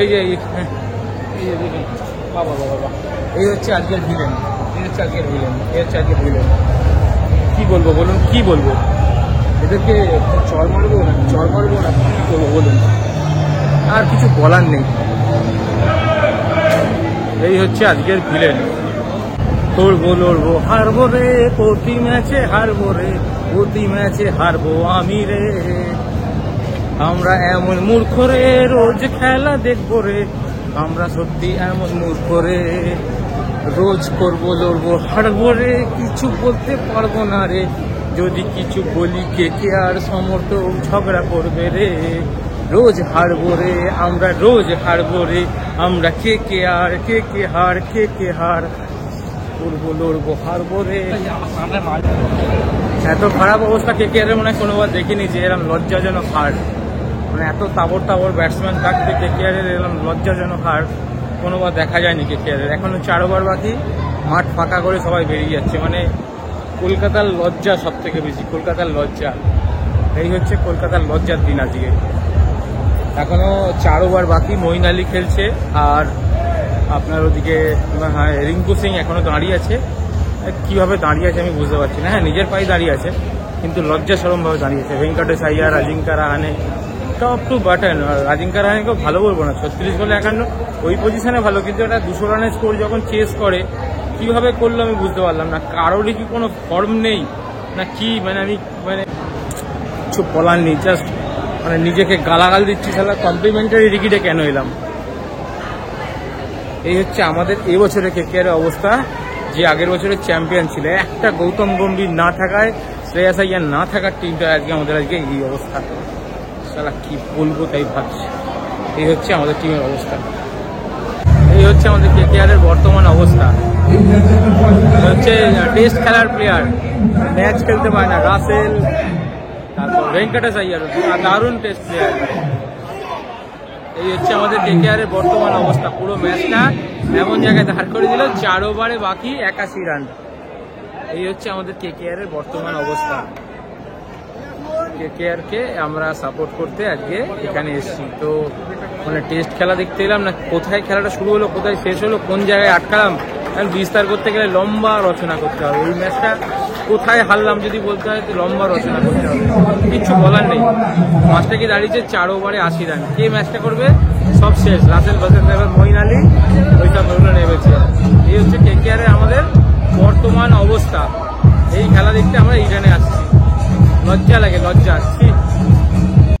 এই যে বাবা বাবা, এই হচ্ছে আজকের ভিলেন, এই হচ্ছে আজকের ভিলেন, এই হচ্ছে আজকের ভিলেন। কি বলবো বলুন, কি বলবো? এদেরকে চর মারবো না কি করবো বলুন? আর কিছু বলার নেই। এই হচ্ছে আজকের ভিলেন। লড়বো হারবো রে, প্রতি ম্যাচে হারবো রে, প্রতি ম্যাচে হারবো আমি রে। আমরা এমন মূর্খ রে, রোজ খেলা দেখবো রে, আমরা সত্যি এমন মূর্খ রে। রোজ করবো লড়বো হারবো রে, কিছু বলতে পারবো না রে। যদি কিছু বলি কে আর সমর্থক ঝগড়া করবে রে। রোজ হারবো রে, আমরা রোজ হারবো রে, আমরা কে হার করবো লড়বো হারবো রে। এত খারাপ অবস্থা KKR এর মনে হয় কোনোবার দেখিনি যে এরকম লজ্জাজনক হার। মানে এত তাবড় ব্যাটসম্যান থাকতে KKR এর এরকম লজ্জাজনক হার কোনোবার দেখা যায়নি KKR এর। এখনো 4 ওভার বাকি, মাঠ ফাঁকা করে সবাই বেরিয়ে যাচ্ছে। মানে কলকাতার লজ্জা সব থেকে বেশি, কলকাতার লজ্জা। এই হচ্ছে কলকাতার লজ্জার দিন আজকে। এখনো 4 ওভার বাকি, মঈন আলী খেলছে আর আপনার ওদিকে রিঙ্কু সিং এখনো দাঁড়িয়ে আছে। কিভাবে দাঁড়িয়ে আছে আমি বুঝতে পারছি না। হ্যাঁ, নিজের পায়ে দাঁড়িয়ে আছে, কিন্তু লজ্জা সরমভাবে দাঁড়িয়ে আছে। Venkatesh Iyer, Ajinkya Rahane top to bottom. আজিঙ্কা রাহানেকেও ভালো বলবো না, 36 বলে 51 ওই পজিশনে ভালো, কিন্তু একটা 200 রানের স্কোর যখন চেস করে কিভাবে করলো আমি বুঝতে পারলাম না। কারোরই কি কোনো ফর্ম নেই না কি? আমি কিছু বলার নেই, জাস্ট নিজেকে গালাগাল দিচ্ছি। সালা কমপ্লিমেন্টারি টিকিটে কেন এলাম? এই হচ্ছে আমাদের এবছরের KKR এর অবস্থা, যে আগের বছরের চ্যাম্পিয়ন ছিল। একটা গৌতম গম্ভীর না থাকায়, শ্রেয়াস আইয়ার না থাকার টিমটা আজকে আমাদের এই অবস্থা। সালা কি বলবো তাই ভাবছি। এই হচ্ছে আমাদের টিমের অবস্থা, এই হচ্ছে আমাদের KKR এর বর্তমান অবস্থা। হচ্ছে টেস্ট খেলার প্লেয়ার, ম্যাচ খেলতে পারে না। রাসেল, তারপর ভেঙ্কটেশ আইয়ার দারুণ টেস্ট প্লেয়ার। এই হচ্ছে আমাদের KKR এর বর্তমান অবস্থা। পুরো ম্যাচটা এমন জায়গায় দাঁড় করে দিল, 4 ওভারে বাকি 81 রান। এই হচ্ছে আমাদের KKR এর বর্তমান অবস্থা। KKR কে আমরা সাপোর্ট করতে আজকে এখানে এসেছি। তো টেস্ট খেলা দেখতে এলাম না, কোথায় খেলাটা শুরু হলো, কোথায় শেষ হলো, কোন জায়গায় আটকালাম, বিস্তার করতে গেলে লম্বা রচনা করতে হবে। এই ম্যাচটা কোথায় হারলাম যদি বলতে হয়, তো লম্বা রচনা করতে হবে। কিচ্ছু বলার নেই। মাঠটা কি দাঁড়িয়েছে 4 ওভারে 80 রান। কে ম্যাচটা করবে? সব শেষ। রাসেল ভার্সেস মঈন আলী, ওইসব ধরুন নেমেছে। এই হচ্ছে KKR এর আমাদের বর্তমান অবস্থা। এই খেলা দেখতে আমরা এইখানে আসছি। লজ্জা লাগে, লজ্জা।